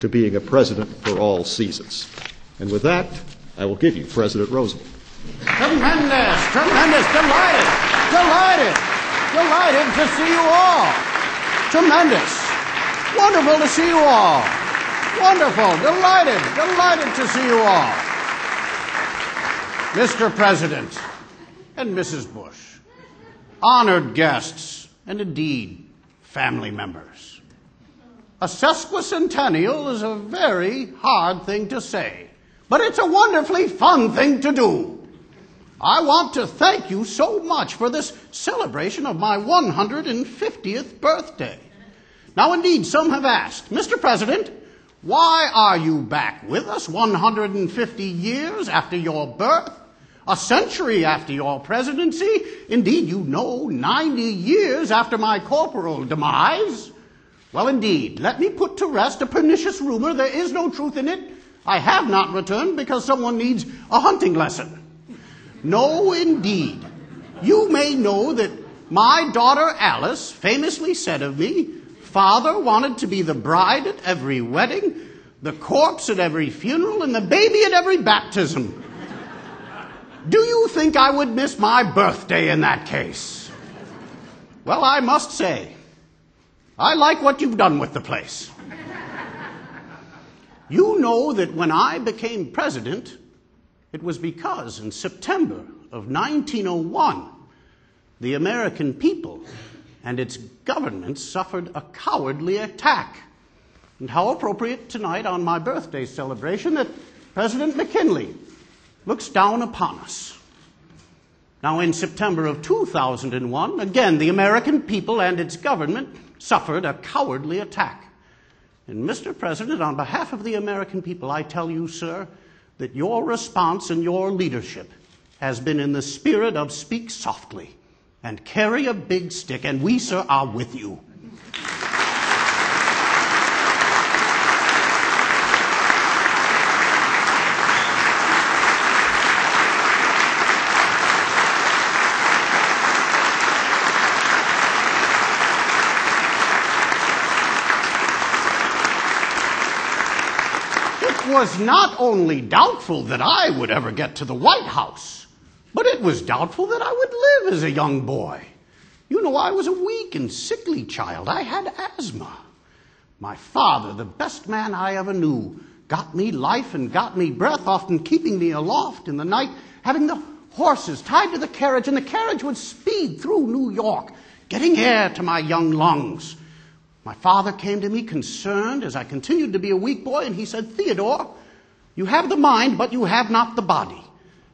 to being a president for all seasons. And with that, I will give you President Roosevelt. Tremendous, delighted to see you all. Tremendous, wonderful to see you all. Wonderful, delighted to see you all. Mr. President and Mrs. Bush, honored guests, and indeed, family members. A sesquicentennial is a very hard thing to say, but it's a wonderfully fun thing to do. I want to thank you so much for this celebration of my 150th birthday. Now, indeed, some have asked, Mr. President, why are you back with us 150 years after your birth, a century after your presidency, indeed, 90 years after my corporal demise? Well, indeed, let me put to rest a pernicious rumor. There is no truth in it. I have not returned because someone needs a hunting lesson. No, indeed. You may know that my daughter Alice famously said of me, Father wanted to be the bride at every wedding, the corpse at every funeral, and the baby at every baptism. Do you think I would miss my birthday in that case? Well, I must say, I like what you've done with the place. You know that when I became president, it was because in September of 1901, the American people and its government suffered a cowardly attack. And how appropriate tonight on my birthday celebration that President McKinley looks down upon us. Now, in September of 2001, again, the American people and its government suffered a cowardly attack. And Mr. President, on behalf of the American people, I tell you, sir, that your response and your leadership has been in the spirit of speak softly and carry a big stick, and we, sir, are with you. It was not only doubtful that I would ever get to the White House, but it was doubtful that I would live as a young boy. You know, I was a weak and sickly child. I had asthma. My father, the best man I ever knew, got me life and got me breath, often keeping me aloft in the night, having the horses tied to the carriage, and the carriage would speed through New York, getting air to my young lungs. My father came to me concerned as I continued to be a weak boy, and he said, Theodore, you have the mind, but you have not the body.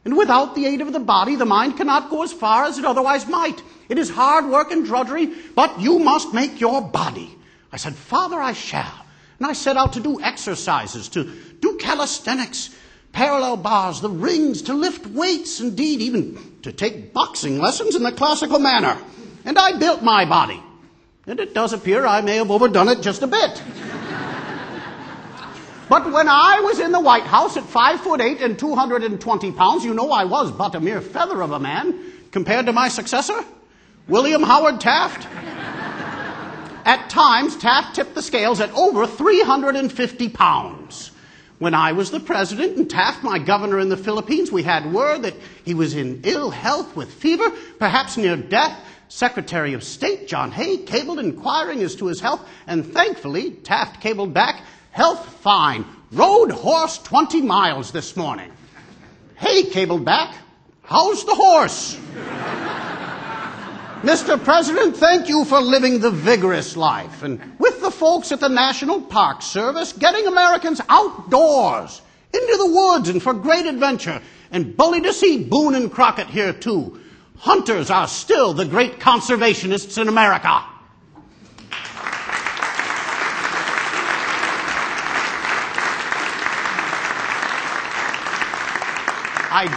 And without the aid of the body, the mind cannot go as far as it otherwise might. It is hard work and drudgery, but you must make your body. I said, Father, I shall. And I set out to do exercises, to do calisthenics, parallel bars, the rings, to lift weights, indeed, even to take boxing lessons in the classical manner. And I built my body. And it does appear I may have overdone it just a bit. But when I was in the White House at 5'8" and 220 pounds, you know I was but a mere feather of a man compared to my successor, William Howard Taft. At times, Taft tipped the scales at over 350 pounds. When I was the president and Taft, my governor in the Philippines, we had word that he was in ill health with fever, perhaps near death. Secretary of State John Hay cabled inquiring as to his health, and thankfully Taft cabled back, health fine, rode horse 20 miles this morning. Hay cabled back, how's the horse? Mr. President, thank you for living the vigorous life, and with the folks at the National Park Service, getting Americans outdoors, into the woods and for great adventure, and bully to see Boone and Crockett here too. Hunters are still the great conservationists in America. I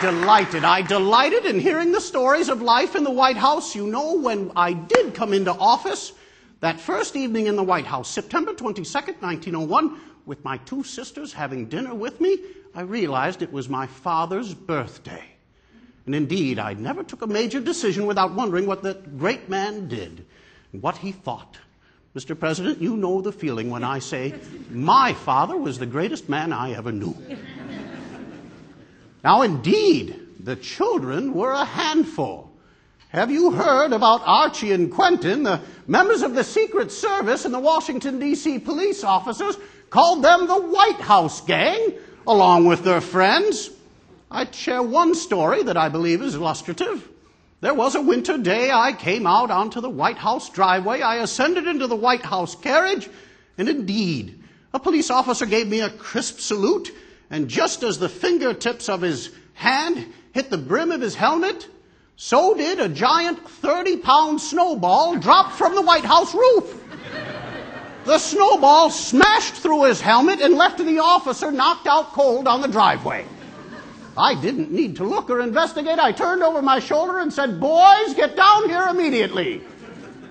delighted in hearing the stories of life in the White House. You know, when I did come into office, that first evening in the White House, September 22nd, 1901, with my two sisters having dinner with me, I realized it was my father's birthday. And indeed, I never took a major decision without wondering what that great man did and what he thought. Mr. President, you know the feeling when I say my father was the greatest man I ever knew. Now, indeed, the children were a handful. Have you heard about Archie and Quentin, the members of the Secret Service and the Washington, D.C. police officers called them the White House Gang, along with their friends? I'd share one story that I believe is illustrative. There was a winter day. I came out onto the White House driveway. I ascended into the White House carriage, and indeed, a police officer gave me a crisp salute, and just as the fingertips of his hand hit the brim of his helmet, so did a giant 30-pound snowball drop from the White House roof. The snowball smashed through his helmet and left the officer knocked out cold on the driveway. I didn't need to look or investigate. I turned over my shoulder and said, "Boys, get down here immediately."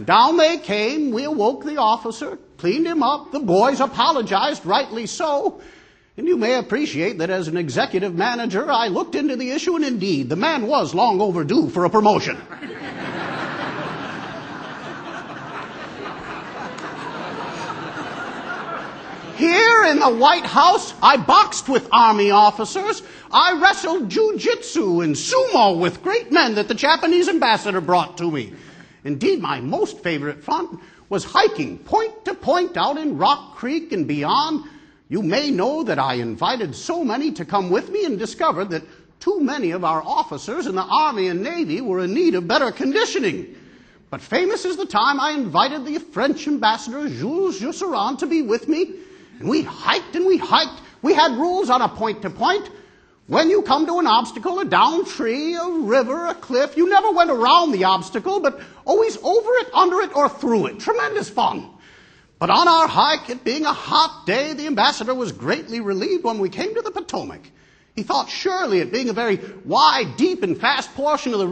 Down they came. We awoke the officer, cleaned him up. The boys apologized, rightly so. And you may appreciate that as an executive manager, I looked into the issue, and indeed, the man was long overdue for a promotion. Here in the White House, I boxed with Army officers. I wrestled jiu-jitsu and sumo with great men that the Japanese ambassador brought to me. Indeed, my most favorite fun was hiking point to point out in Rock Creek and beyond. You may know that I invited so many to come with me and discovered that too many of our officers in the Army and Navy were in need of better conditioning. But famous is the time I invited the French ambassador Jules Jusserand to be with me. And we hiked and we hiked. We had rules on a point to point. When you come to an obstacle, a down tree, a river, a cliff, you never went around the obstacle, but always over it, under it, or through it. Tremendous fun. But on our hike, it being a hot day, the ambassador was greatly relieved when we came to the Potomac. He thought surely it being a very wide, deep, and fast portion of the